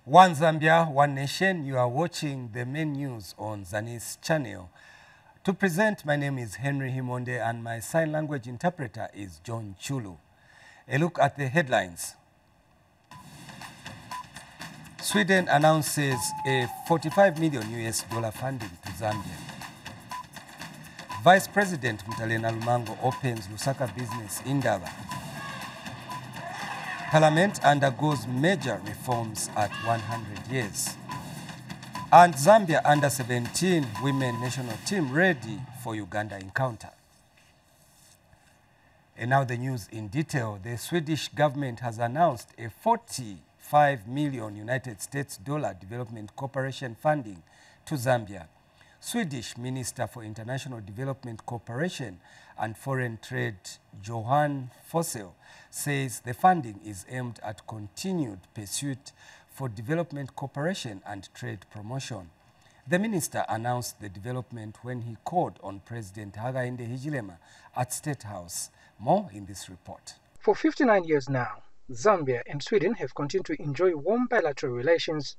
One Zambia, one nation. You are watching the main news on Zanis channel. To present, my name is Henry Himonde and my sign language interpreter is John Chulu. A look at the headlines. Sweden announces a $45 million funding to Zambia. Vice President Ntosi opens Lusaka business in Ndaba. Parliament undergoes major reforms at 100 years. And Zambia under-17 women national team ready for Uganda encounter. And now the news in detail. The Swedish government has announced a $45 million United States development cooperation funding to Zambia. Swedish Minister for International Development Cooperation and Foreign Trade, Johan Forssell, says the funding is aimed at continued pursuit for development cooperation and trade promotion. The minister announced the development when he called on President Hakainde Hichilema at State House. More in this report. For 59 years now, Zambia and Sweden have continued to enjoy warm bilateral relations.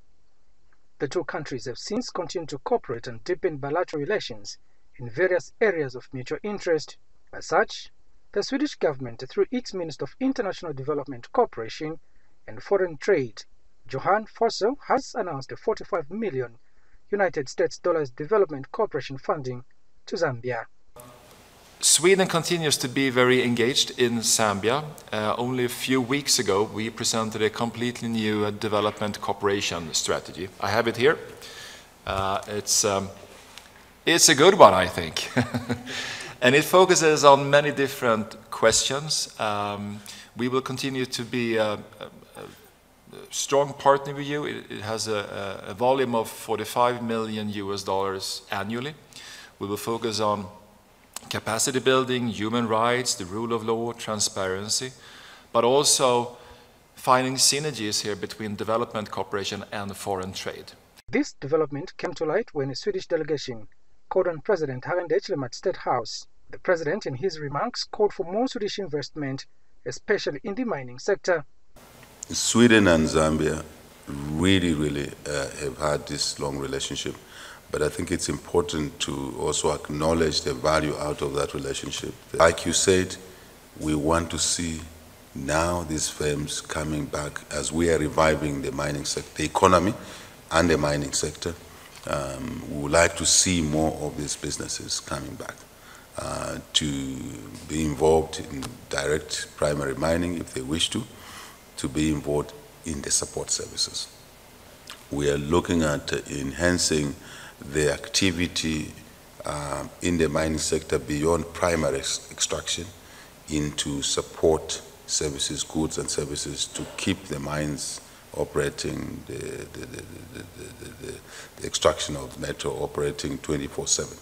The two countries have since continued to cooperate and deepen bilateral relations in various areas of mutual interest. As such, the Swedish government, through its Minister of International Development Cooperation and Foreign Trade, Johan Forssell, has announced a $45 million United States development cooperation funding to Zambia. Sweden continues to be very engaged in Zambia. Only a few weeks ago, we presented a completely new development cooperation strategy. I have it here. It's a good one, I think. And it focuses on many different questions. We will continue to be a strong partner with you. It has a volume of $45 million annually. We will focus on capacity building, human rights, the rule of law, transparency, but also finding synergies here between development cooperation and foreign trade. This development came to light when a Swedish delegation called on President Hakainde Hichilema at State House. The president, in his remarks, called for more Swedish investment, especially in the mining sector. Sweden and Zambia really have had this long relationship. But I think it's important to also acknowledge the value out of that relationship. Like you said, we want to see now these firms coming back as we are reviving the mining sector, the economy and the mining sector. We would like to see more of these businesses coming back to be involved in direct primary mining if they wish to be involved in the support services. We are looking at enhancing the activity in the mining sector beyond primary extraction into support services, goods and services to keep the mines operating, the extraction of metal operating 24/7.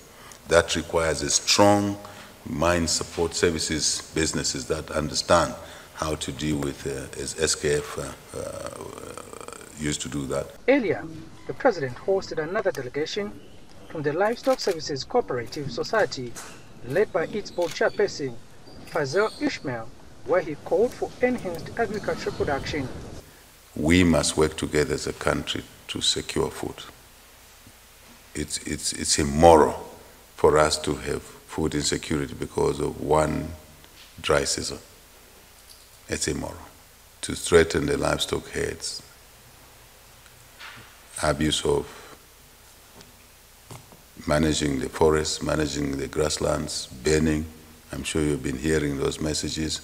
That requires a strong mine support services businesses that understand how to deal with, as SKF used to do that. Earlier, the president hosted another delegation from the Livestock Services Cooperative Society, led by its board chairperson, Fazel Ishmael, where he called for enhanced agricultural production. We must work together as a country to secure food. It's immoral for us to have food insecurity because of one dry season. It's immoral to threaten the livestock herds. Abuse of managing the forests, managing the grasslands, burning. I'm sure you've been hearing those messages.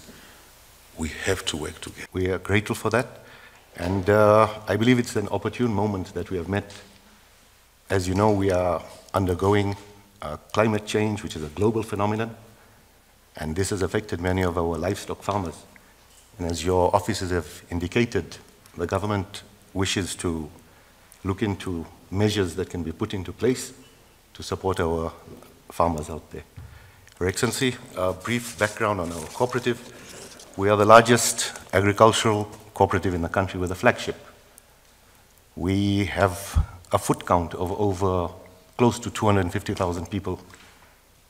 We have to work together. We are grateful for that, and I believe it's an opportune moment that we have met. As you know, we are undergoing climate change, which is a global phenomenon, and this has affected many of our livestock farmers. And as your officers have indicated, the government wishes to look into measures that can be put into place to support our farmers out there. Your Excellency, a brief background on our cooperative. We are the largest agricultural cooperative in the country with a flagship. We have a foot count of over close to 250,000 people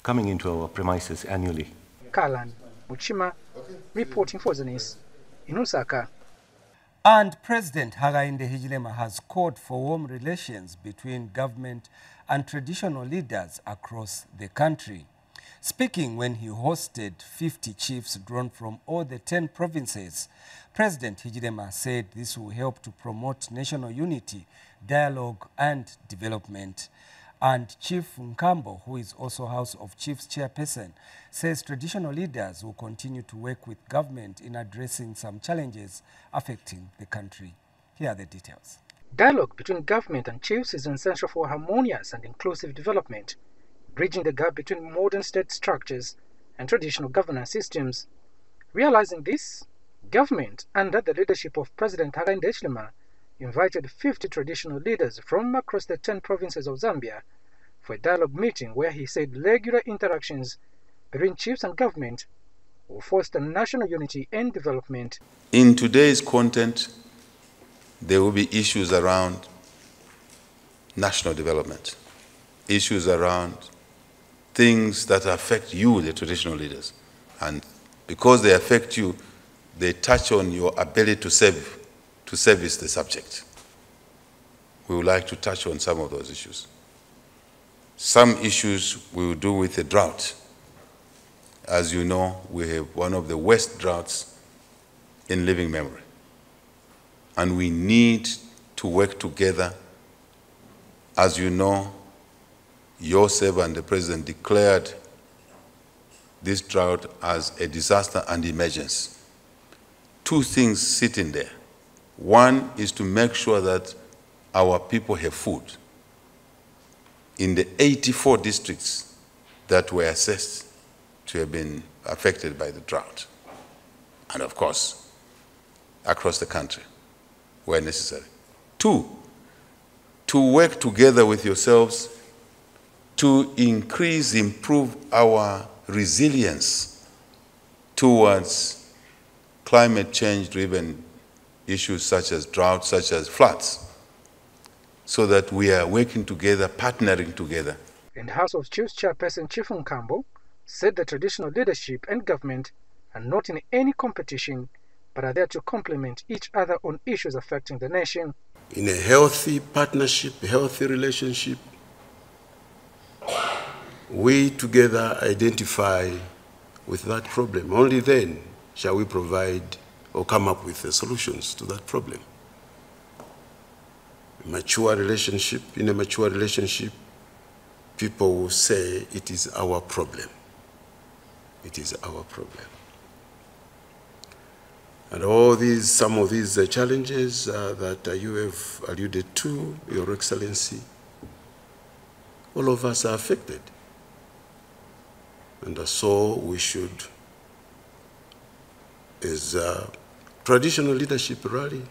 coming into our premises annually. Kalan Muchima, reporting for Zanis in Lusaka. And President Hakainde Hichilema has called for warm relations between government and traditional leaders across the country. Speaking when he hosted 50 chiefs drawn from all the 10 provinces, President Hichilema said this will help to promote national unity, dialogue and development. And Chief Nkambo, who is also House of Chiefs chairperson, says traditional leaders will continue to work with government in addressing some challenges affecting the country. Here are the details. Dialogue between government and chiefs is essential for harmonious and inclusive development, bridging the gap between modern state structures and traditional governance systems. Realizing this, government, under the leadership of President Hakainde Hichilema, invited 50 traditional leaders from across the 10 provinces of Zambia for a dialogue meeting where he said regular interactions between chiefs and government will foster national unity and development. In today's content, there will be issues around national development, issues around things that affect you, the traditional leaders. And because they affect you, they touch on your ability to service the subject. We would like to touch on some of those issues. Some issues we will do with the drought. As you know, we have one of the worst droughts in living memory. And we need to work together. As you know, yourself and the President declared this drought as a disaster and emergency. Two things sitting there. One is to make sure that our people have food. In the 84 districts that were assessed to have been affected by the drought, and of course, across the country, where necessary. Two, to work together with yourselves to improve our resilience towards climate change-driven issues such as drought, such as floods, so that we are working together, partnering together. And House of Chiefs chairperson Chief Nkambo said the traditional leadership and government are not in any competition, but are there to complement each other on issues affecting the nation. In a healthy partnership, healthy relationship, we together identify with that problem. Only then shall we provide or come up with the solutions to that problem. In a mature relationship, people will say it is our problem. It is our problem. And some of these challenges that you have alluded to, Your Excellency, all of us are affected. And so we should, as traditional leadership, rally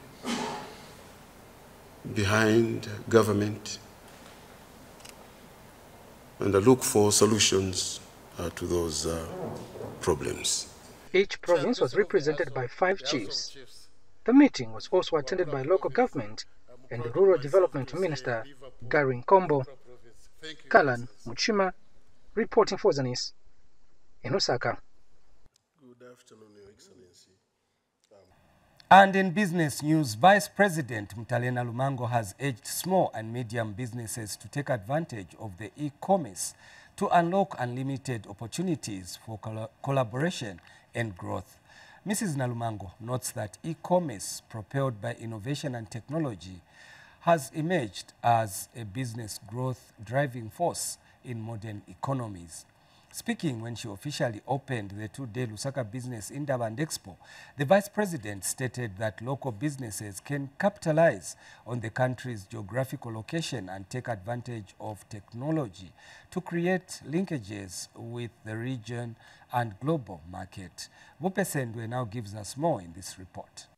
behind government and look for solutions to those problems. Each province was represented by 5 chiefs. The meeting was also attended by local government and the Rural Development Minister, Gary Nkombo. Kalan Muchima, reporting for Zanis in Osaka. Good afternoon, Your Excellency. And in business news, Vice President Mtalena Lumango has urged small and medium businesses to take advantage of the e-commerce to unlock unlimited opportunities for collaboration and growth. Mrs. Nalumango notes that e-commerce, propelled by innovation and technology, has emerged as a business growth driving force in modern economies. Speaking when she officially opened the 2-day Lusaka Business Indaba and Expo, the Vice President stated that local businesses can capitalize on the country's geographical location and take advantage of technology to create linkages with the region and global market. Vupesendwe now gives us more in this report.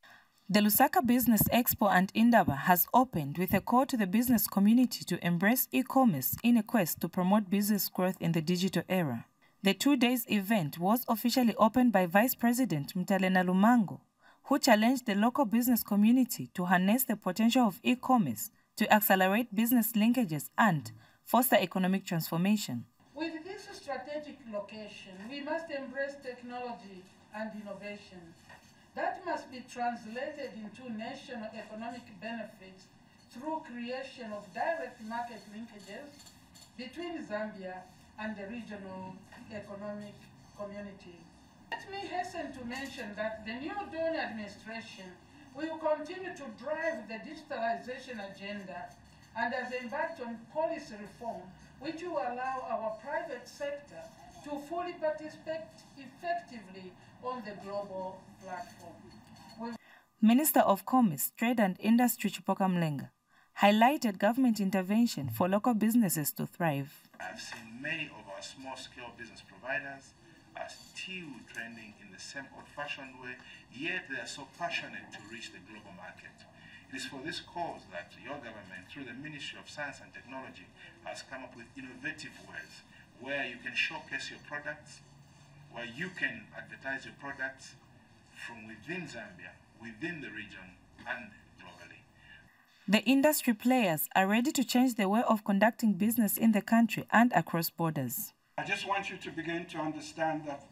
The Lusaka Business Expo and Indaba has opened with a call to the business community to embrace e-commerce in a quest to promote business growth in the digital era. The 2 days event was officially opened by Vice President Mtalena Lumango, who challenged the local business community to harness the potential of e-commerce to accelerate business linkages and foster economic transformation. With this strategic location, we must embrace technology and innovation. that must be translated into national economic benefits through creation of direct market linkages between Zambia and the regional economic community. Let me hasten to mention that the new Dawn administration will continue to drive the digitalization agenda and has embarked on policy reform which will allow our private sector to fully participate effectively on the global platform. Minister of Commerce, Trade and Industry Chipoka Mnga highlighted government intervention for local businesses to thrive. I've seen many of our small-scale business providers are still trending in the same old-fashioned way, yet they are so passionate to reach the global market. It is for this cause that your government, through the Ministry of Science and Technology, has come up with innovative ways where you can showcase your products, where you can advertise your products from within Zambia, within the region, and globally. The industry players are ready to change the way of conducting business in the country and across borders. I just want you to begin to understand that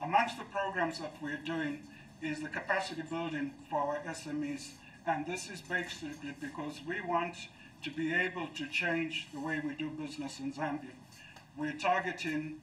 amongst the programs that we're doing is the capacity building for our SMEs. And this is basically because we want to be able to change the way we do business in Zambia. We're targeting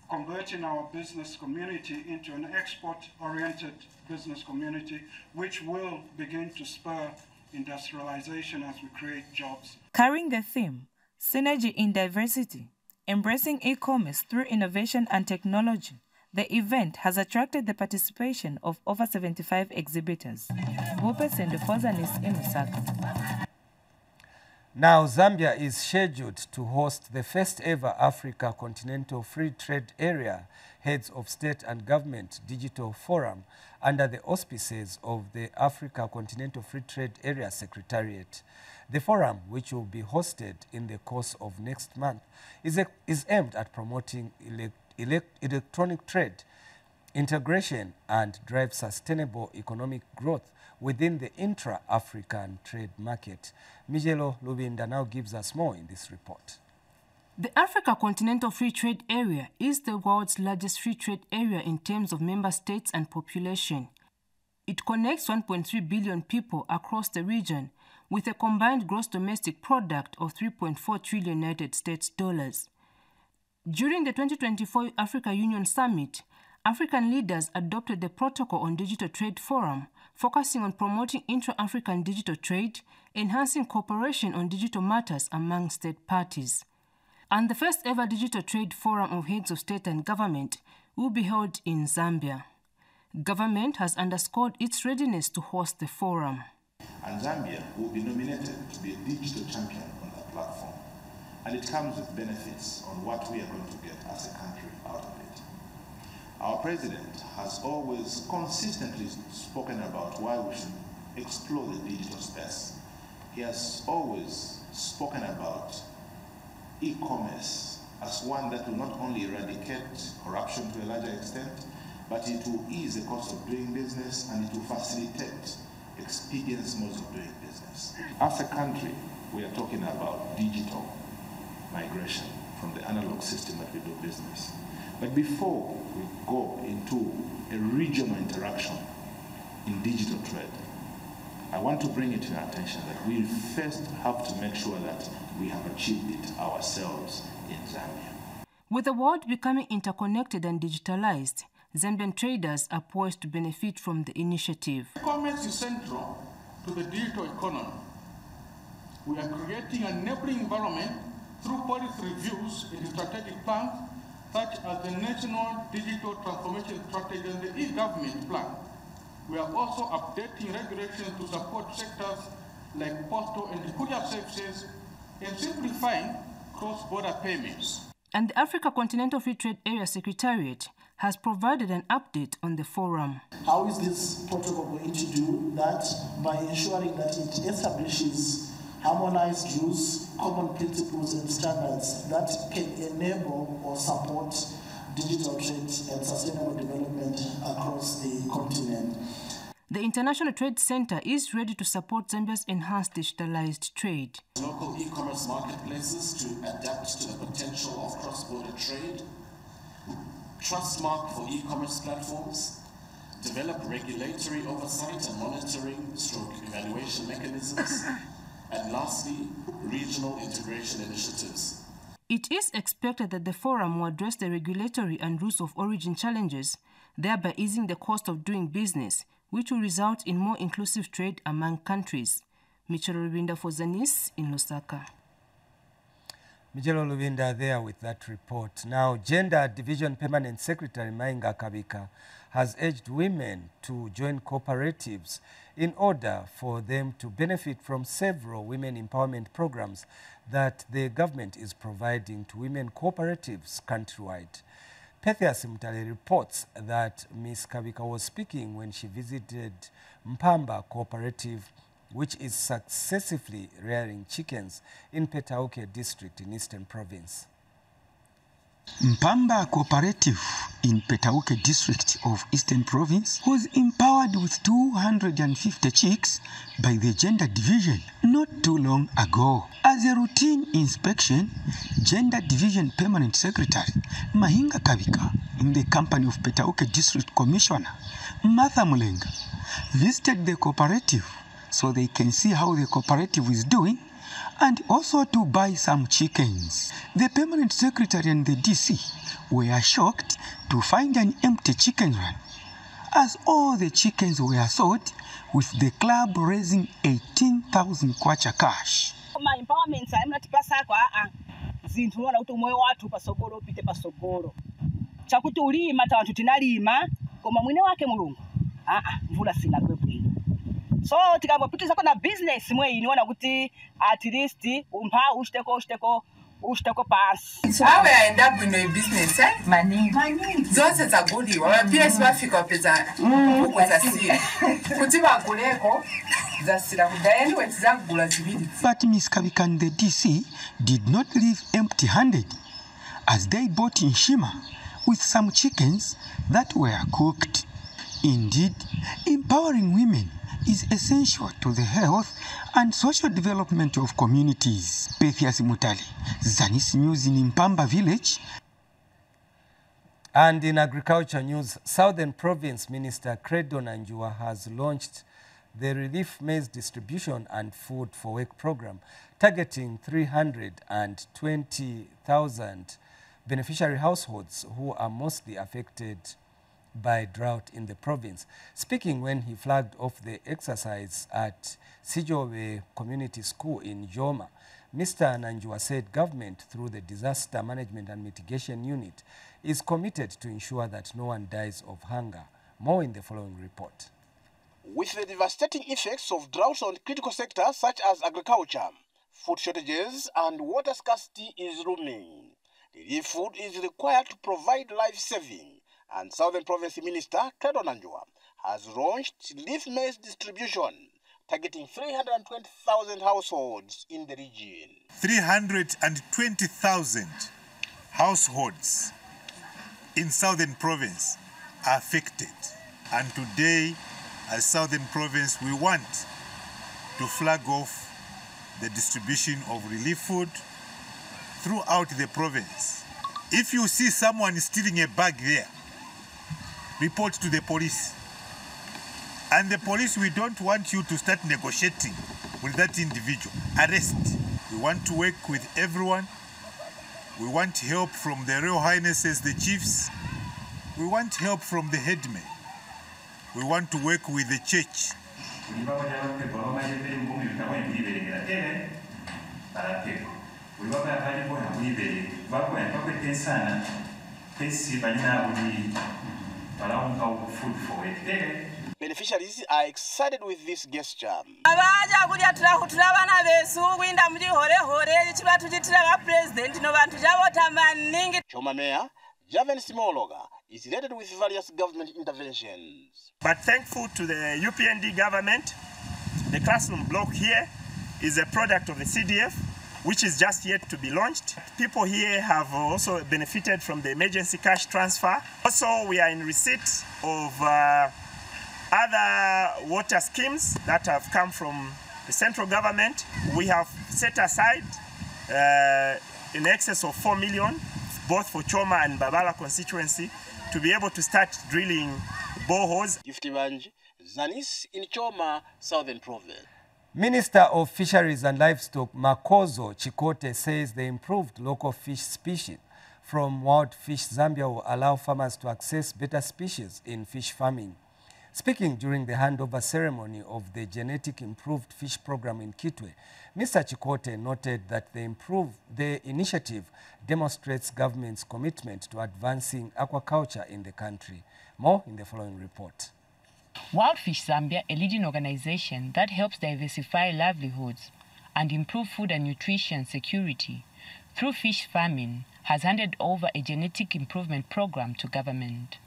converting our business community into an export-oriented business community, which will begin to spur industrialization as we create jobs. Carrying the theme, Synergy in Diversity, Embracing e-commerce through innovation and technology, the event has attracted the participation of over 75 exhibitors. Zanis in Lusaka. Now, Zambia is scheduled to host the first ever Africa Continental Free Trade Area Heads of State and Government Digital Forum under the auspices of the Africa Continental Free Trade Area Secretariat. The forum, which will be hosted in the course of next month, is aimed at promoting electronic trade, integration, and drive sustainable economic growth within the intra-African trade market. Mijelo Lubinda now gives us more in this report. The Africa Continental Free Trade Area is the world's largest free trade area in terms of member states and population. It connects 1.3 billion people across the region with a combined gross domestic product of $3.4 trillion United States dollars. During the 2024 Africa Union Summit, African leaders adopted the Protocol on Digital Trade Forum, focusing on promoting intra-African digital trade, enhancing cooperation on digital matters among state parties. And the first ever Digital Trade Forum of Heads of State and Government will be held in Zambia. Government has underscored its readiness to host the forum. And Zambia will be nominated to be a digital champion on that platform. And it comes with benefits on what we are going to get as a country out of it. Our president has always consistently spoken about why we should explore the digital space. He has always spoken about e-commerce as one that will not only eradicate corruption to a larger extent, but it will ease the cost of doing business and it will facilitate expedient modes of doing business. As a country, we are talking about digital migration from the analog system that we do business. But before we go into a regional interaction in digital trade, I want to bring it to your attention that we first have to make sure that we have achieved it ourselves in Zambia. With the world becoming interconnected and digitalized, Zambian traders are poised to benefit from the initiative. E-commerce is central to the digital economy. We are creating an enabling environment through policy reviews and strategic plans such as the National Digital Transformation Strategy and the e-government plan. We are also updating regulations to support sectors like postal and courier services and simplifying cross-border payments. And the Africa Continental Free Trade Area Secretariat has provided an update on the forum. How is this protocol going to do that? By ensuring that it establishes harmonized rules, common principles and standards that can enable or support digital trade and sustainable development across the continent. The International Trade Center is ready to support Zambia's enhanced digitalized trade. Local e-commerce marketplaces to adapt to the potential of cross-border trade, Trustmark for e-commerce platforms, develop regulatory oversight and monitoring / evaluation mechanisms, and lastly, regional integration initiatives. It is expected that the forum will address the regulatory and rules of origin challenges, thereby easing the cost of doing business, which will result in more inclusive trade among countries. Michelo Lubinda for Zanis in Lusaka. Michelo Lubinda there with that report. Now, Gender Division Permanent Secretary Mnga Kabika has urged women to join cooperatives in order for them to benefit from several women empowerment programs that the government is providing to women cooperatives countrywide. Pethias Mutale reports that Ms. Kabika was speaking when she visited Mpamba Cooperative, which is successively rearing chickens in Petauke district in Eastern Province. Mpamba Cooperative in Petauke district of Eastern Province was empowered with 250 chicks by the Gender Division not too long ago. As a routine inspection, Gender Division Permanent Secretary Mnga Kabika, in the company of Petauke District Commissioner Martha Mulenga, visited the cooperative so they can see how the cooperative is doing and also to buy some chickens. The permanent secretary and the DC were shocked to find an empty chicken run, as all the chickens were sold, with the club raising 18,000 kwacha cash. So tikapopitiza kuna business mwe iniona kuti at least umpa ushteko pass. Awe aenda kuno business maningi zonse zaguliwa PS bafika peza kuza siri kuti baguleko zasira kudayendi wetizagula zibiri. But Ms. Kabika and the DC did not leave empty-handed, as they bought in Shima with some chickens that were cooked. Indeed, empowering women is essential to the health and social development of communities. Pethias Mutale, Zanis News in Mpamba village. And in agriculture news, Southern Province Minister Credo Nanjua has launched the Relief Maize Distribution and Food for Work program, targeting 320,000 beneficiary households who are mostly affected by drought in the province. Speaking when he flagged off the exercise at Sijowe Community School in Joma, Mr. Nanjua said government, through the Disaster Management and Mitigation Unit, is committed to ensure that no one dies of hunger. More in the following report. With the devastating effects of droughts on critical sectors such as agriculture, food shortages and water scarcity is looming. Relief food is required to provide life-saving, and Southern Province Minister Credo Nanjua has launched relief maize distribution, targeting 320,000 households in the region. 320,000 households in Southern Province are affected. And today, as Southern Province, we want to flag off the distribution of relief food throughout the province. If you see someone stealing a bag there, report to the police. And the police, we don't want you to start negotiating with that individual. Arrest. We want to work with everyone. We want help from the Royal Highnesses, the chiefs. We want help from the headmen. We want to work with the church. Beneficiaries are excited with this gesture. Choma Mayor Javen Simologa is related with various government interventions. But thankful to the UPND government, the classroom block here is a product of the CDF, which is just yet to be launched. People here have also benefited from the emergency cash transfer. Also, we are in receipt of other water schemes that have come from the central government. We have set aside in excess of 4 million, both for Choma and Babala constituency, to be able to start drilling boreholes. Zanis in Choma, Southern Province. Minister of Fisheries and Livestock Makozo Chikote says the improved local fish species from Wild Fish Zambia will allow farmers to access better species in fish farming. Speaking during the handover ceremony of the Genetic Improved Fish Program in Kitwe, Mr. Chikote noted that the initiative demonstrates government's commitment to advancing aquaculture in the country. More in the following report. Wild Fish Zambia, a leading organization that helps diversify livelihoods and improve food and nutrition security through fish farming, has handed over a genetic improvement program to government.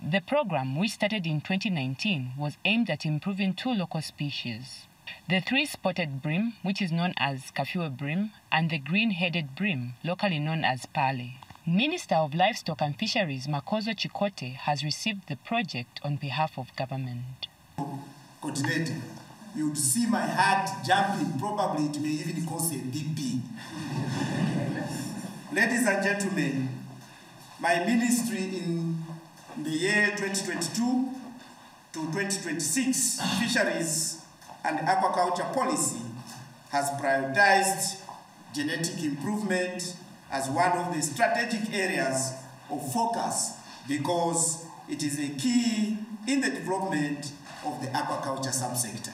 The program, which started in 2019, was aimed at improving 2 local species: the 3-spotted bream, which is known as Kafue bream, and the green-headed bream, locally known as Pale. Minister of Livestock and Fisheries Makozo Chikote has received the project on behalf of government. Continental, you would see my heart jumping, probably it may even cause a BP. Ladies and gentlemen, my ministry in the year 2022 to 2026 Fisheries and Aquaculture Policy has prioritized genetic improvement as one of the strategic areas of focus because it is a key in the development of the aquaculture subsector.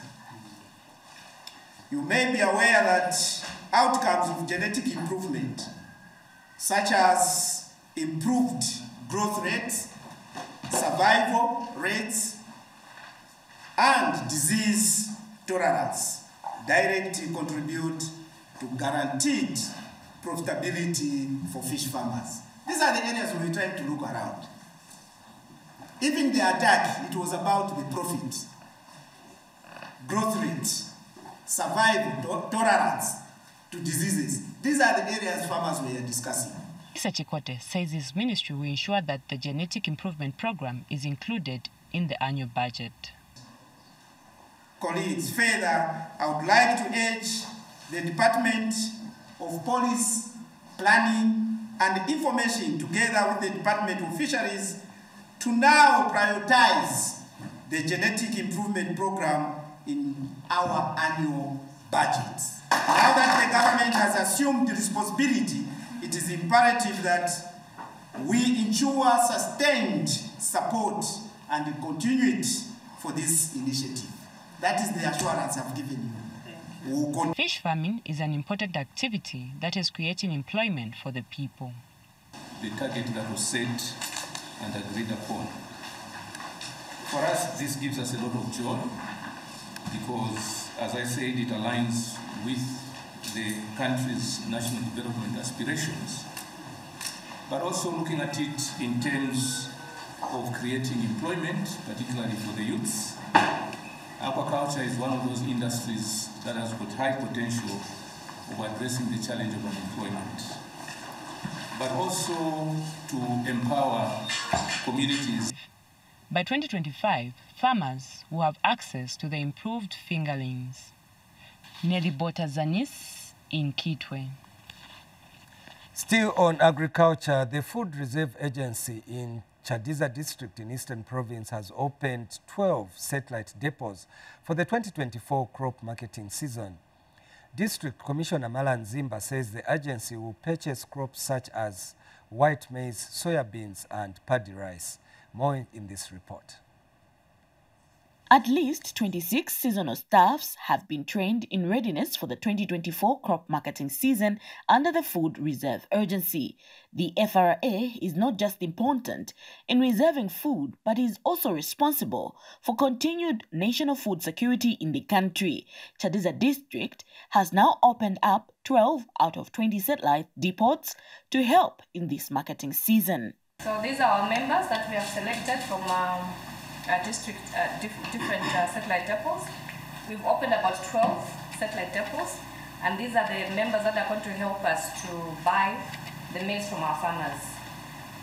You may be aware that outcomes of genetic improvement, such as improved growth rates, survival rates, and disease tolerance, directly contribute to guaranteed profitability for fish farmers. These are the areas we're trying to look around. Even the attack, it was about the profit, growth rate, survival, tolerance to diseases. These are the areas farmers were discussing. Mr. Chikote says his ministry will ensure that the genetic improvement program is included in the annual budget. Colleagues, further, I would like to urge the Department of Police, Planning and Information, together with the Department of Fisheries, to now prioritize the genetic improvement program in our annual budget. Now that the government has assumed the responsibility, it is imperative that we ensure sustained support and continuity for this initiative. That is the assurance I've given you. Fish farming is an important activity that is creating employment for the people. The target that was set and agreed upon. For us, this gives us a lot of joy because, as I said, it aligns with the country's national development aspirations, but also looking at it in terms of creating employment, particularly for the youths. Aquaculture is one of those industries that has got high potential of addressing the challenge of unemployment, but also to empower communities. By 2025, farmers will have access to the improved fingerlings. Neribota Zanis in Kitwe. Still on agriculture, the Food Reserve Agency in Chadiza district in Eastern Province has opened 12 satellite depots for the 2024 crop marketing season. District Commissioner Malan Zimba says the agency will purchase crops such as white maize, soybeans and paddy rice. More in this report. At least 26 seasonal staffs have been trained in readiness for the 2024 crop marketing season under the Food Reserve Agency. The FRA is not just important in reserving food, but is also responsible for continued national food security in the country. Chadiza district has now opened up 12 out of 20 satellite depots to help in this marketing season. So these are our members that we have selected from different satellite depots. We've opened about 12 satellite depots, and these are the members that are going to help us to buy the maize from our farmers.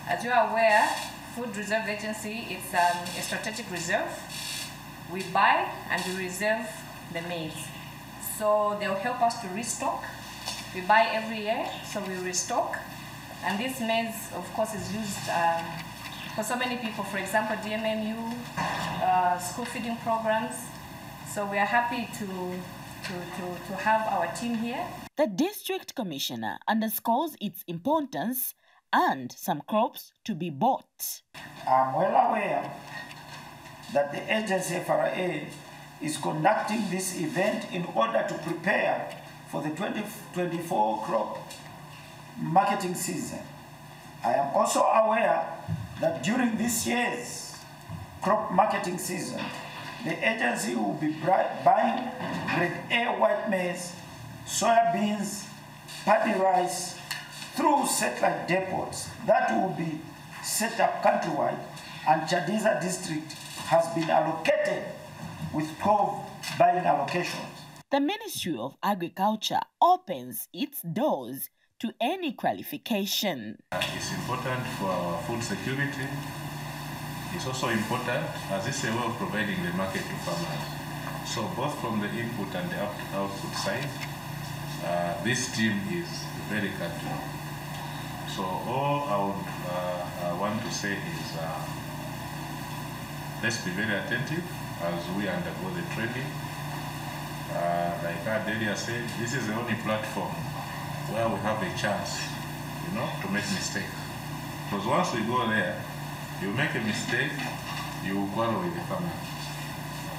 As you are aware, Food Reserve Agency, it's a strategic reserve. We buy and we reserve the maize. So they'll help us to restock. We buy every year, so we restock. And this maize, of course, is used for so many people, for example, DMMU, school feeding programs. So we are happy to have our team here. The district commissioner underscores its importance and some crops to be bought. I'm well aware that the agency FRA is conducting this event in order to prepare for the 2024 crop marketing season. I am also aware that during this year's crop marketing season, the agency will be buying grade A white maize, soya beans, paddy rice through satellite depots that will be set up countrywide, and Chadiza district has been allocated with 12 buying allocations. The Ministry of Agriculture opens its doors to any qualification. It's important for our food security. It's also important as it's a way of providing the market to farmers. So both from the input and the output side, this team is very critical. So all I would want to say is let's be very attentive as we undergo the training. Like Adelia said, this is the only platform where we have a chance, to make mistakes. Because once we go there, you make a mistake, you will quarrel with the farmer.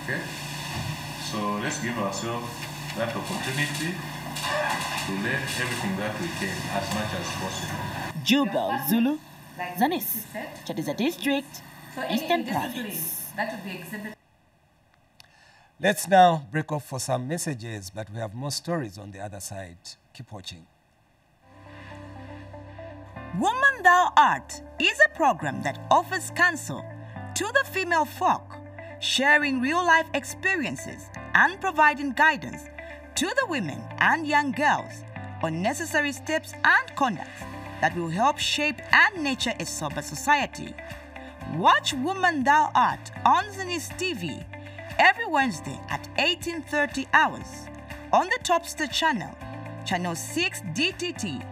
Okay? So let's give ourselves that opportunity to learn everything that we can as much as possible. Jubel Zulu, Zanis, Chadiza District, Eastern Province. That would be exhibited. Let's now break off for some messages, but we have more stories on the other side. Keep watching. Woman Thou Art is a program that offers counsel to the female folk, sharing real-life experiences and providing guidance to the women and young girls on necessary steps and conducts that will help shape and nurture a sober society. Watch Woman Thou Art on Zanis TV every Wednesday at 18:30 hours on the Topster channel, channel 6 DTT,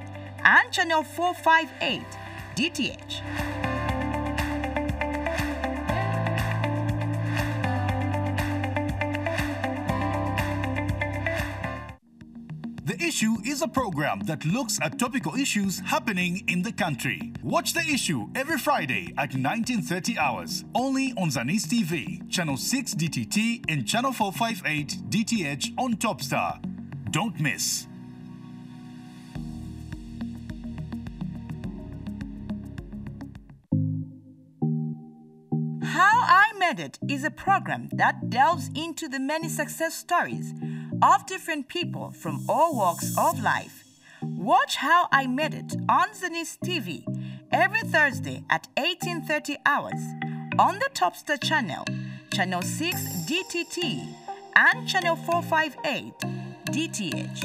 and channel 458 DTH. The Issue is a program that looks at topical issues happening in the country. Watch The Issue every Friday at 19:30 hours, only on Zanis TV, channel 6 DTT and channel 458 DTH on Topstar. Don't miss. How I Made It is a program that delves into the many success stories of different people from all walks of life. Watch How I Made It on Zanis TV every Thursday at 18:30 hours on the Topster channel, channel 6 DTT, and channel 458 DTH.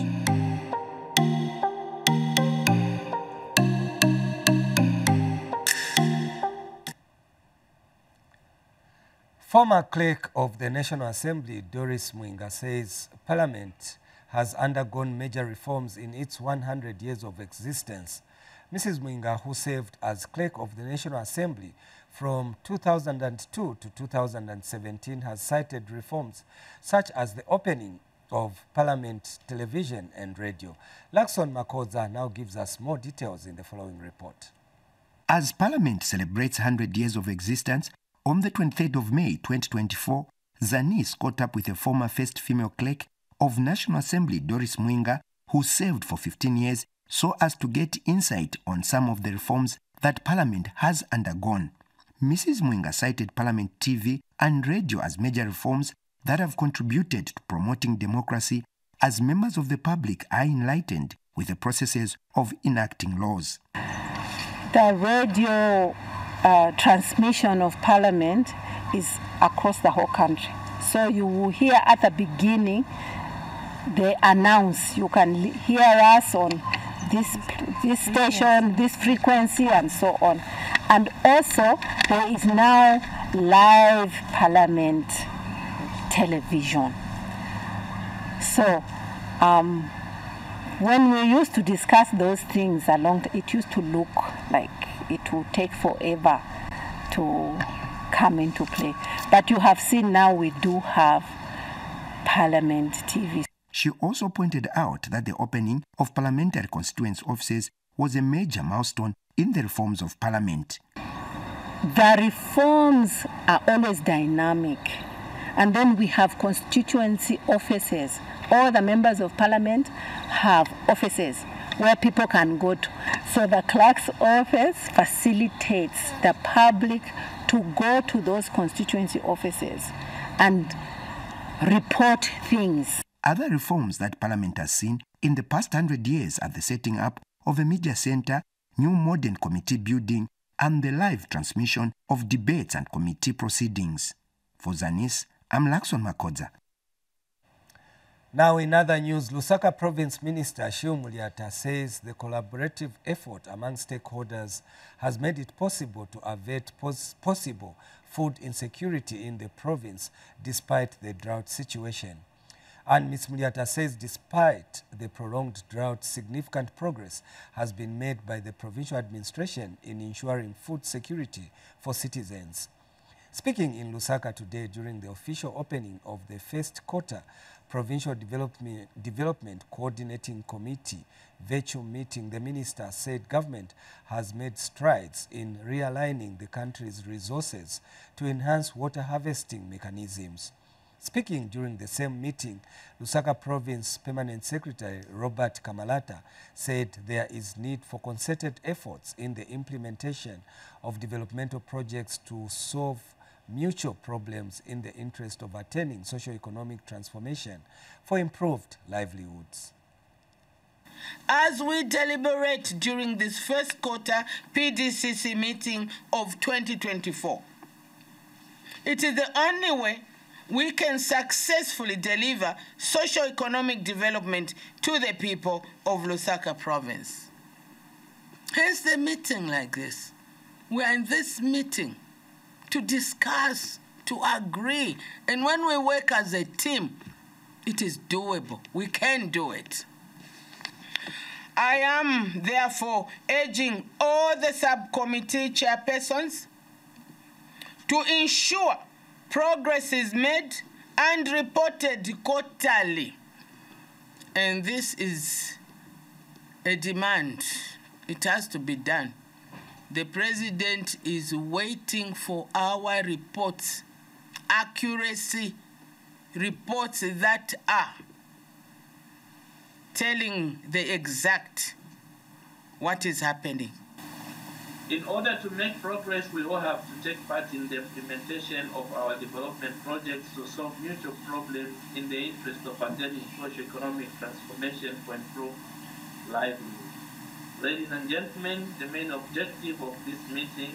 Former clerk of the National Assembly, Doris Mnga, says Parliament has undergone major reforms in its 100 years of existence. Mrs. Mnga, who served as clerk of the National Assembly from 2002 to 2017, has cited reforms such as the opening of Parliament television and radio. Lakson Makoza now gives us more details in the following report. As Parliament celebrates 100 years of existence, on the 23rd of May 2024, Zanis caught up with a former first female clerk of National Assembly, Doris Mnga, who served for 15 years, so as to get insight on some of the reforms that Parliament has undergone. Mrs. Mnga cited Parliament TV and radio as major reforms that have contributed to promoting democracy, as members of the public are enlightened with the processes of enacting laws. The radio transmission of Parliament is across the whole country. So you will hear at the beginning, they announce, you can hear us on this station, this frequency, and so on. And also, there is now live Parliament television. So, when we used to discuss those things it used to look like it would take forever to come into play. But you have seen now we do have Parliament TV. She also pointed out that the opening of parliamentary constituency offices was a major milestone in the reforms of Parliament. The reforms are always dynamic. And then we have constituency offices. All the members of Parliament have offices where people can go to. So the clerk's office facilitates the public to go to those constituency offices and report things. Other reforms that Parliament has seen in the past 100 years are the setting up of a media center, new modern committee building, and the live transmission of debates and committee proceedings. For Zanis, I'm Lakson Makodza. Now in other news, Lusaka Province Minister Shiu Muliata says the collaborative effort among stakeholders has made it possible to avert possible food insecurity in the province despite the drought situation. And Ms. Muliata says despite the prolonged drought, significant progress has been made by the provincial administration in ensuring food security for citizens. Speaking in Lusaka today during the official opening of the first quarter Provincial Development Coordinating Committee virtual meeting, the minister said government has made strides in realigning the country's resources to enhance water harvesting mechanisms. Speaking during the same meeting, Lusaka Province Permanent Secretary Robert Kamalata said there is need for concerted efforts in the implementation of developmental projects to solve mutual problems in the interest of attaining socio-economic transformation for improved livelihoods. As we deliberate during this first quarter PDCC meeting of 2024, it is the only way we can successfully deliver socio-economic development to the people of Lusaka Province. Hence the meeting like this. We are in this meeting to discuss, to agree. And when we work as a team, it is doable. We can do it. I am, therefore, urging all the subcommittee chairpersons to ensure progress is made and reported quarterly. And this is a demand. It has to be done. The president is waiting for our reports, accuracy reports that are telling the exact what is happening. In order to make progress, we all have to take part in the implementation of our development projects to solve mutual problems in the interest of attaining socio-economic transformation for improved livelihood. Ladies and gentlemen, the main objective of this meeting,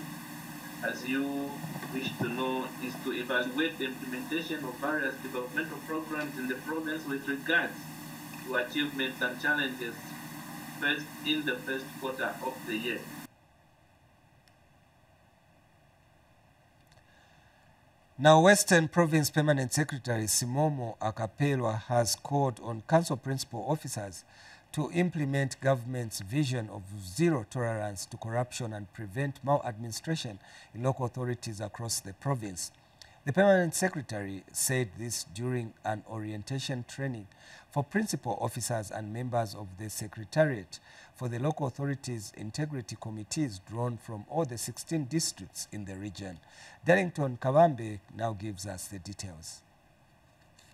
as you wish to know, is to evaluate the implementation of various developmental programs in the province with regards to achievements and challenges faced in the first quarter of the year. Now, Western Province Permanent Secretary Simomo Akapelwa has called on council principal officers to implement government's vision of zero tolerance to corruption and prevent maladministration in local authorities across the province. The Permanent Secretary said this during an orientation training for principal officers and members of the Secretariat for the local authorities integrity committees drawn from all the 16 districts in the region. Darlington Kawambe now gives us the details.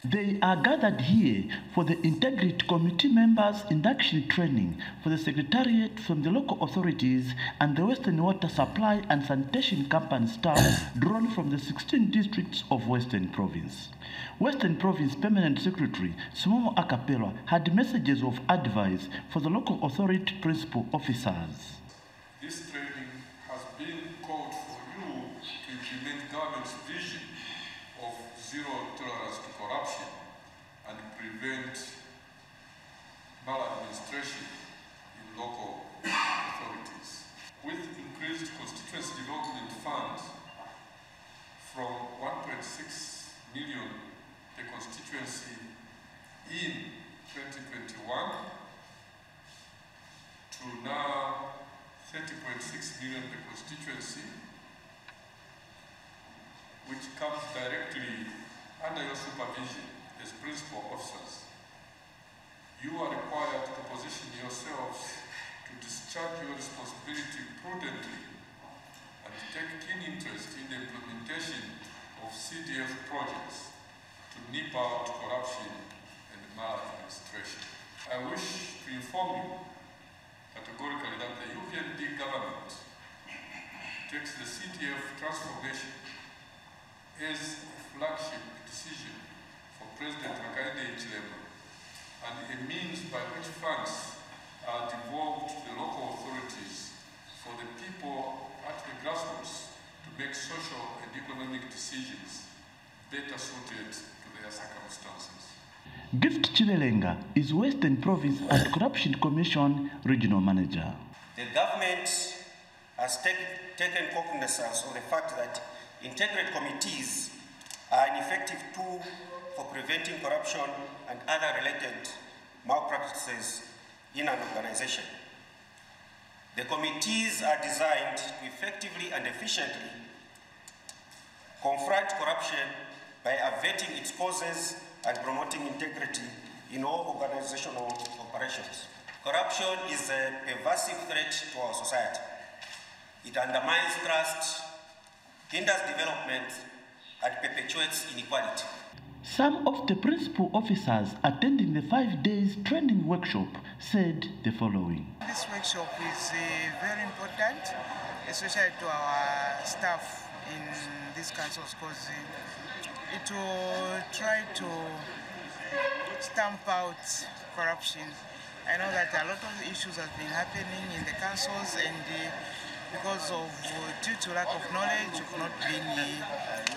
They are gathered here for the Integrity Committee members' induction training for the Secretariat from the local authorities and the Western Water Supply and Sanitation Company staff drawn from the 16 districts of Western Province. Western Province Permanent Secretary Simomo Akapelwa had messages of advice for the local authority principal officers. This training has been called for you to implement government's vision of zero tolerance to corruption and prevent maladministration in local authorities. With increased constituency development funds from 1.6 million per constituency in 2021 to now 30.6 million per constituency, which comes directly under your supervision as principal officers. You are required to position yourselves to discharge your responsibility prudently and take keen interest in the implementation of CDF projects to nip out corruption and maladministration. I wish to inform you categorically that the UPND government takes the CDF transformation as a flagship decision for President Hakainde Hichilema and a means by which funds are devolved to the local authorities for the people at the grassroots to make social and economic decisions better suited to their circumstances. Gift Chivelenga is Western Province Anti-Corruption Commission Regional Manager. The government has taken cognizance of the fact that integrate committees are an effective tool for preventing corruption and other related malpractices in an organization. The committees are designed to effectively and efficiently confront corruption by averting its causes and promoting integrity in all organizational operations. Corruption is a pervasive threat to our society. It undermines trust, hinders development, and perpetuates inequality. Some of the principal officers attending the 5 days training workshop said the following. This workshop is very important, especially to our staff in these councils, because it will try to stamp out corruption. I know that a lot of issues have been happening in the councils, and because of due to lack of knowledge, of not being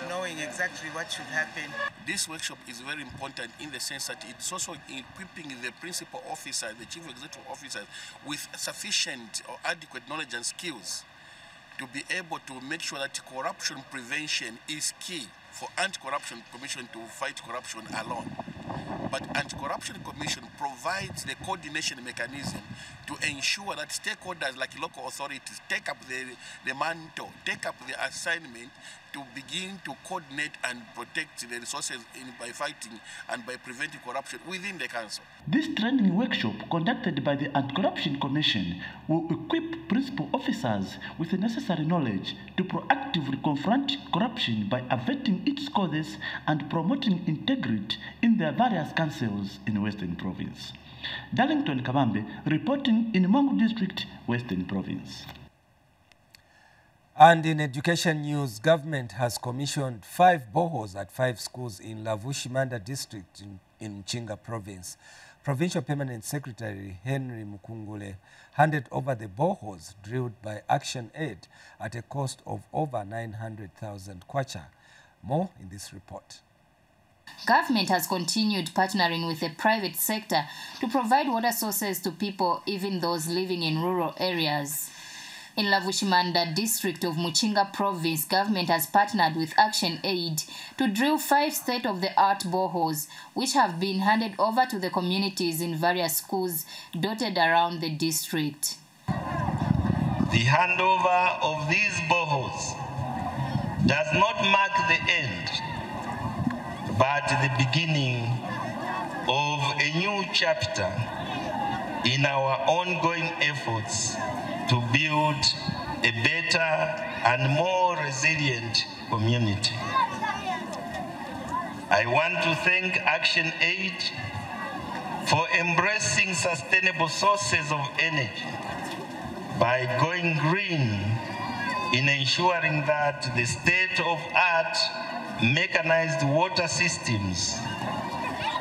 knowing exactly what should happen. This workshop is very important in the sense that it's also equipping the principal officer, the chief executive officer, with sufficient or adequate knowledge and skills to be able to make sure that corruption prevention is key for Anti-Corruption Commission to fight corruption alone. But Anti-Corruption Commission provides the coordination mechanism to ensure that stakeholders like local authorities take up the mantle, take up the assignment to begin to coordinate and protect the resources by fighting and by preventing corruption within the council. This training workshop conducted by the Anti-Corruption Commission will equip principal officers with the necessary knowledge to proactively confront corruption by averting its causes and promoting integrity in their various councils in Western Province. Darlington Kabambe reporting in Mangu District, Western Province. And in education news, government has commissioned 5 boreholes at 5 schools in Lavushimanda district in Mchinga province. Provincial Permanent Secretary Henry Mukungule handed over the boreholes drilled by Action Aid at a cost of over 900,000 kwacha. More in this report. Government has continued partnering with the private sector to provide water sources to people, even those living in rural areas. In Lavushimanda district of Mchinga province, government has partnered with Action Aid to drill 5 state-of-the-art boreholes, which have been handed over to the communities in various schools dotted around the district. The handover of these boreholes does not mark the end, but the beginning of a new chapter in our ongoing efforts to build a better and more resilient community. I want to thank Action Aid for embracing sustainable sources of energy by going green in ensuring that the state-of-the-art mechanized water systems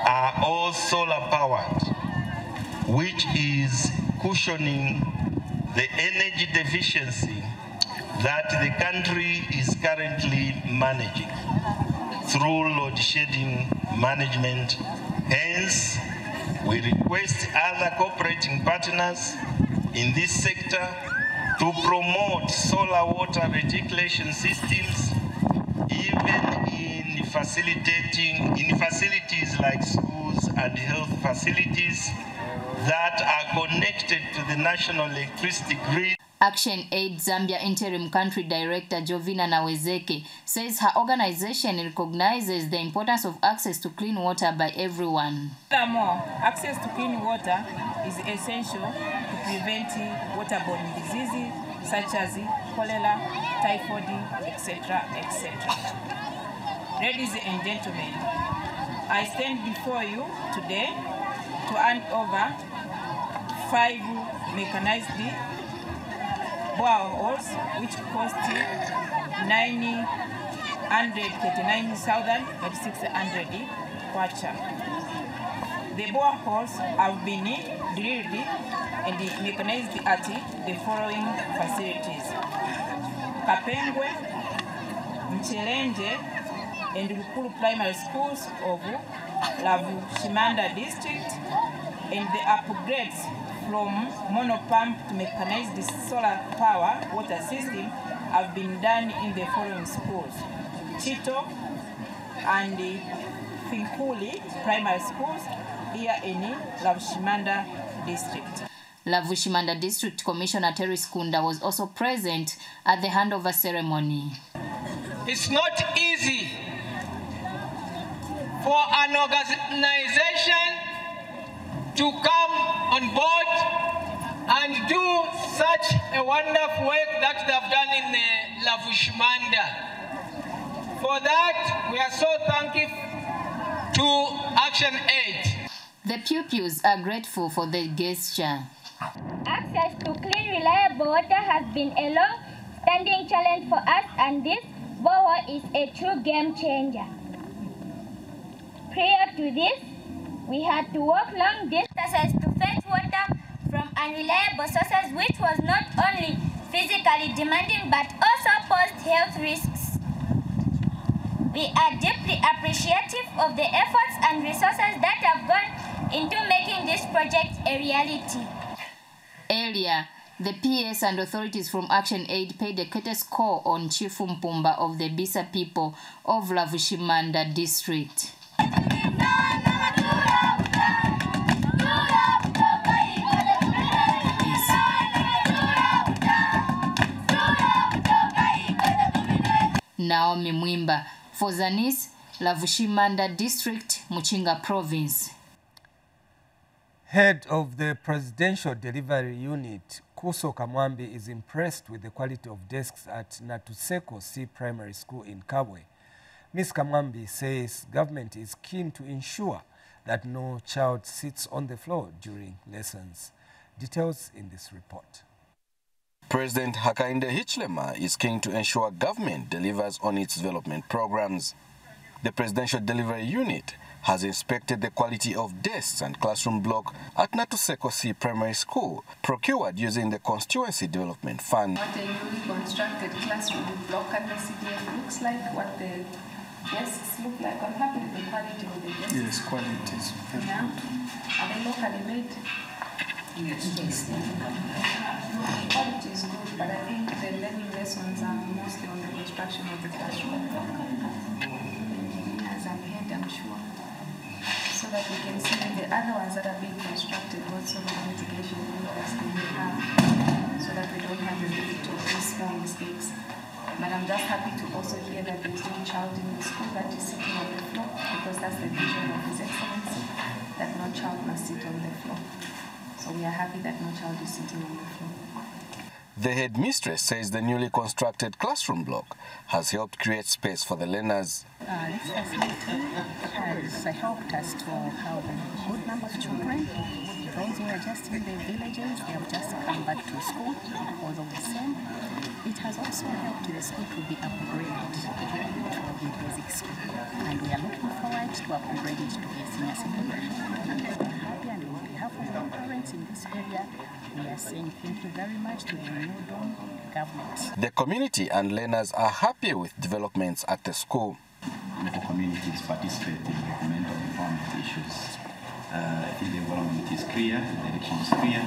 are all solar-powered, which is cushioning the energy deficiency that the country is currently managing through load shedding management. Hence, we request other cooperating partners in this sector to promote solar water reticulation systems, even in facilities like schools and health facilities that are connected to the national electricity grid. Action Aid Zambia Interim Country Director Jovina Nawezeke says her organization recognizes the importance of access to clean water by everyone. Furthermore, access to clean water is essential to prevent waterborne diseases such as cholera, typhoid, etc., etc. Ladies and gentlemen, I stand before you today to hand over 5 mechanized boreholes which cost 939,600 kwacha. The boreholes have been drilled and mechanized at the following facilities: Kapengwe, Mchelenje, and Lukulu Primary Schools of Lavushimanda District, and the upgrades from monopump to mechanized solar power water system have been done in the following schools: Chito and Finkuli Primary Schools here in Lavushimanda District. Lavushimanda District Commissioner Terry Skunda was also present at the handover ceremony. It's not easy for an organization to come on board and do such a wonderful work that they have done in Lavushimanda. For that, we are so thankful to Action Aid. The pupils are grateful for the gesture. Access to clean, reliable water has been a long-standing challenge for us, and this borehole is a true game changer. Prior to this, we had to walk long distances to fetch water from unreliable sources, which was not only physically demanding but also posed health risks. We are deeply appreciative of the efforts and resources that have gone into making this project a reality. Earlier, the PS and authorities from Action Aid paid a courteous call on Chifu Mpumba of the Bisa people of Lavushimanda district. Naomi Mwimba for Zanis, Lavushimanda district, Muchinga province. Head of the Presidential Delivery Unit, Kuso Kamwambi, is impressed with the quality of desks at Natuseko C Primary School in Kabwe. Ms. Kamwambi says government is keen to ensure that no child sits on the floor during lessons. Details in this report. President Hakainde Hichilema is keen to ensure government delivers on its development programs. The Presidential Delivery Unit has inspected the quality of desks and classroom block at Natuseko C Primary School, procured using the Constituency Development Fund. What a newly constructed classroom block at the CDF looks like, what the desks look like. I'm happy with the quality of the desks. Yes, quality is very good. Are they locally made? Yes. Quality is good, but I think the learning lessons are mostly on the construction of the classroom block. As I'm head, I'm sure. So that we can see the other ones that are being constructed, what sort of mitigation measures they will have, so that we don't have the need to do small mistakes. But I'm just happy to also hear that there is no child in the school that is sitting on the floor, because that's the vision of His Excellency, that no child must sit on the floor. So we are happy that no child is sitting on the floor. The headmistress says the newly constructed classroom block has helped create space for the learners. This facility has helped us to have a good number of children. Those who are just in the villages, they have just come back to school because of the same. It has also helped the school to be upgraded to a basic school. And we are looking forward to upgrade it to a senior secondary. And on behalf of our parents in this area, we are saying thank you very much to the new government. The community and learners are happy with developments at the school. The communities participate in developmental environment issues. I think the environment is clear, the direction is clear.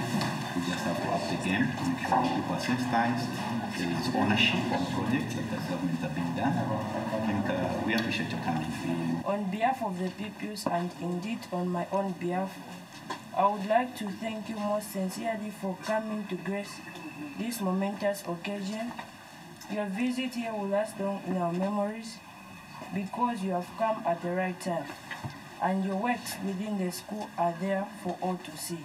We just have to up the game to make sure that people are sensitized. There is ownership of projects that the government have been done. I think we appreciate your coming. On behalf of the pupils and indeed on my own behalf, I would like to thank you most sincerely for coming to grace this momentous occasion. Your visit here will last long in our memories because you have come at the right time, and your works within the school are there for all to see.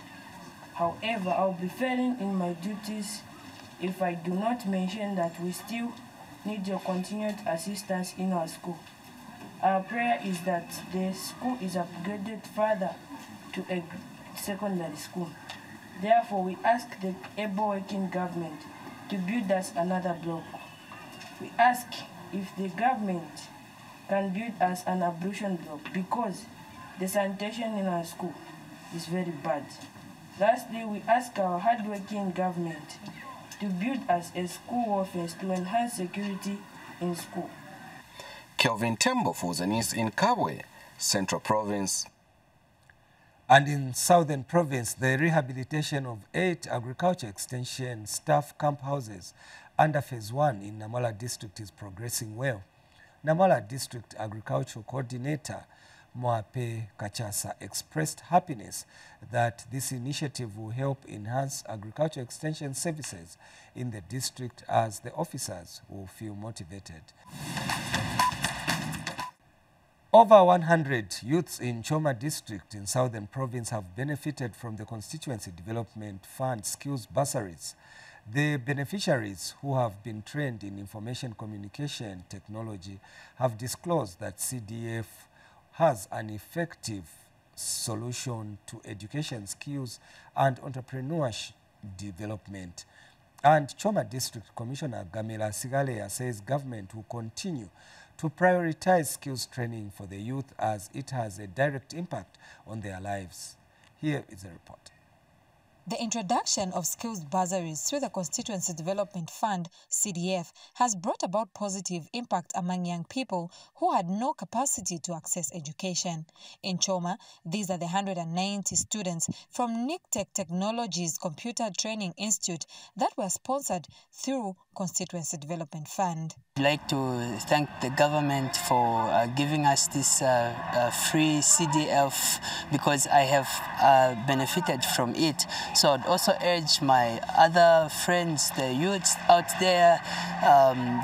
However, I'll be failing in my duties if I do not mention that we still need your continued assistance in our school. Our prayer is that the school is upgraded further to a secondary school. Therefore, we ask the able-working government to build us another block. We ask if the government can build us an ablution block because the sanitation in our school is very bad. Lastly, we ask our hard-working government to build us a school office to enhance security in school. Kelvin Tembo for Zanis in Kabwe, Central Province. And in Southern Province, the rehabilitation of 8 agriculture extension staff camp houses under Phase 1 in Namala District is progressing well. Namala District Agricultural Coordinator Moape Kachasa expressed happiness that this initiative will help enhance agriculture extension services in the district as the officers will feel motivated. Over 100 youths in Choma District in Southern Province have benefited from the Constituency Development Fund skills bursaries. The beneficiaries, who have been trained in information communication technology, have disclosed that CDF has an effective solution to education skills and entrepreneurship development. And Choma District Commissioner Gamela Sigaleya says government will continue to prioritize skills training for the youth as it has a direct impact on their lives. Here is a report. The introduction of skills bursaries through the Constituency Development Fund, CDF, has brought about positive impact among young people who had no capacity to access education. In Choma, these are the 190 students from NICTEC Technologies Computer Training Institute that were sponsored through Constituency Development Fund. I'd like to thank the government for giving us this free CDF because I have benefited from it. So I'd also urge my other friends, the youths out there,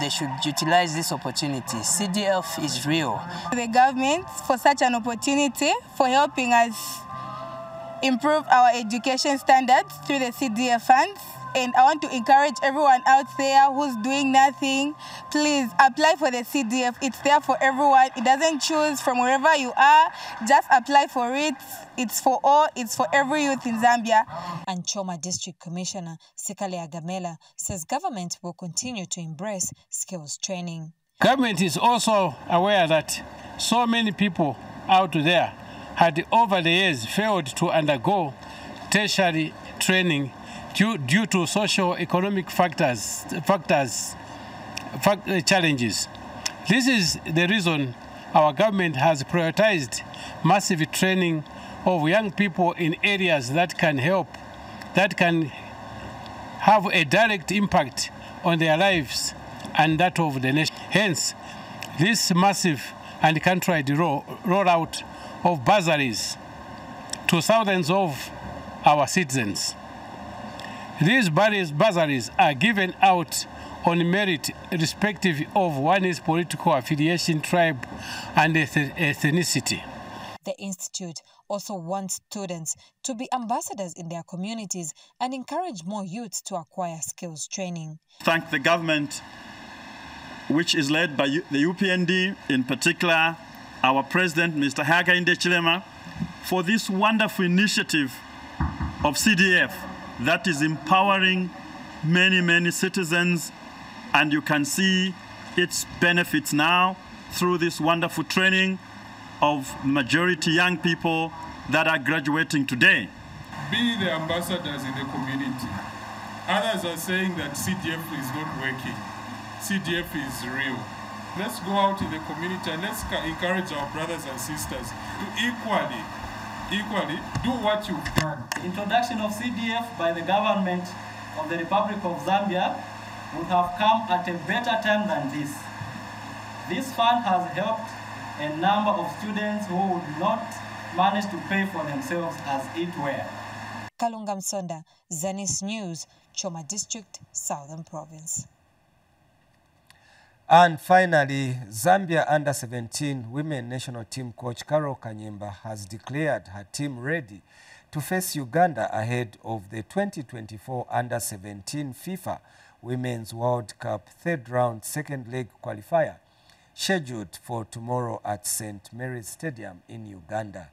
they should utilize this opportunity. CDF is real. The government for such an opportunity, for helping us improve our education standards through the CDF funds. And I want to encourage everyone out there who's doing nothing, please apply for the CDF. It's there for everyone. It doesn't choose from wherever you are. Just apply for it. It's for all. It's for every youth in Zambia. And Choma District Commissioner Sikale Agamela says government will continue to embrace skills training. Government is also aware that so many people out there had over the years failed to undergo tertiary training due to socio-economic challenges. This is the reason our government has prioritized massive training of young people in areas that can help, that can have a direct impact on their lives and that of the nation. Hence, this massive and countrywide rollout of bursaries to thousands of our citizens. These bursaries are given out on merit irrespective of one's political affiliation, tribe, and ethnicity. The Institute also wants students to be ambassadors in their communities and encourage more youths to acquire skills training. Thank the government, which is led by the UPND, in particular our President, Mr. Hakainde Hichilema, for this wonderful initiative of CDF that is empowering many, many citizens, and you can see its benefits now through this wonderful training of majority young people that are graduating today. Be the ambassadors in the community. Others are saying that CDF is not working. CDF is real. Let's go out in the community and let's encourage our brothers and sisters to equally do what you've done. Introduction of CDF by the government of the Republic of Zambia would have come at a better time than this. This fund has helped a number of students who would not manage to pay for themselves as it were. Kalunga Msonda, Zanis News, Choma District, Southern Province. And finally, Zambia under-17 women national team coach Carol Kanyemba has declared her team ready to face Uganda ahead of the 2024 under-17 FIFA Women's World Cup third round second leg qualifier, scheduled for tomorrow at St. Mary's Stadium in Uganda.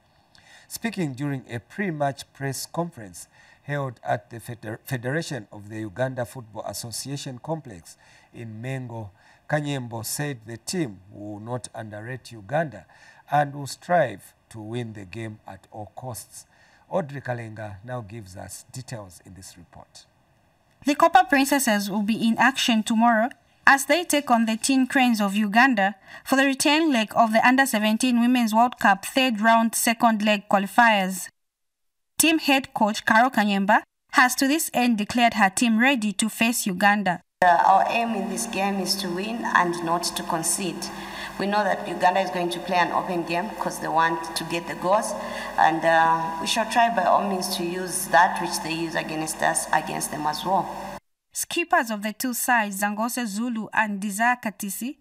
Speaking during a pre-match press conference held at the Federation of the Uganda Football Association complex in Mengo, Kanyembo said the team will not underrate Uganda and will strive to win the game at all costs. Audrey Kalenga now gives us details in this report. The Copper Princesses will be in action tomorrow as they take on the Teen Cranes of Uganda for the return leg of the Under-17 Women's World Cup third round second leg qualifiers. Team head coach Carol Kanyemba has to this end declared her team ready to face Uganda. Our aim in this game is to win and not to concede. We know that Uganda is going to play an open game because they want to get the goals, and we shall try by all means to use that which they use against us, against them as well. Skippers of the two sides, Zangose Zulu and Desire Katisi,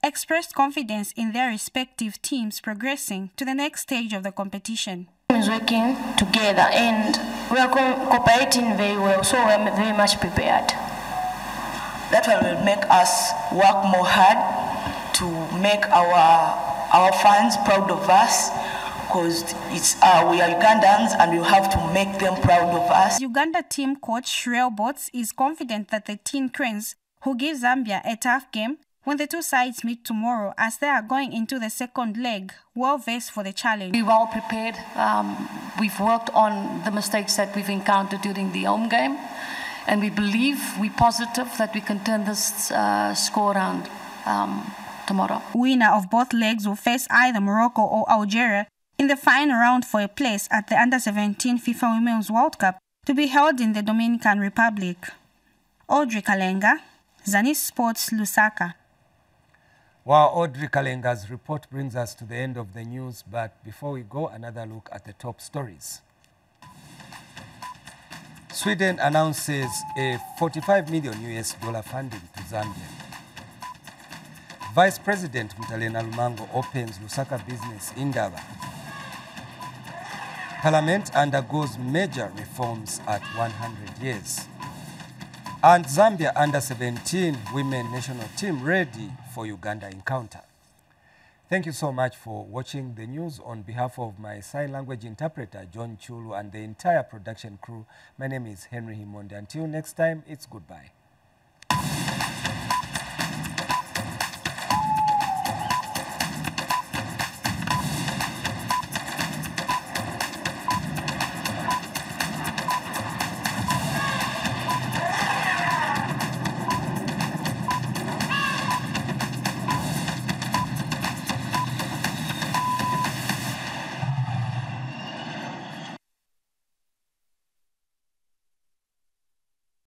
expressed confidence in their respective teams progressing to the next stage of the competition. Is working together and we are cooperating very well, so we are very much prepared. That will make us work more hard to make our fans proud of us, because we are Ugandans and we have to make them proud of us. Uganda team coach Shreel Bots is confident that the Teen Cranes will give Zambia a tough game when the two sides meet tomorrow, as they are going into the second leg well versed for the challenge. We're well prepared. We've worked on the mistakes that we've encountered during the home game, and we believe, we're positive that we can turn this score around tomorrow. Winner of both legs will face either Morocco or Algeria in the final round for a place at the Under-17 FIFA Women's World Cup to be held in the Dominican Republic. Audrey Kalenga, Zanis Sports, Lusaka. Well, Audrey Kalenga's report brings us to the end of the news, but before we go, another look at the top stories. Sweden announces a $45 million funding to Zambia. Vice President Mtalena Lumango opens Lusaka business in Ndaba. Parliament undergoes major reforms at 100 years. And Zambia under-17 women national team ready for Uganda encounter. Thank you so much for watching the news. On behalf of my sign language interpreter, John Chulu, and the entire production crew, my name is Henry Himonde. Until next time, it's goodbye.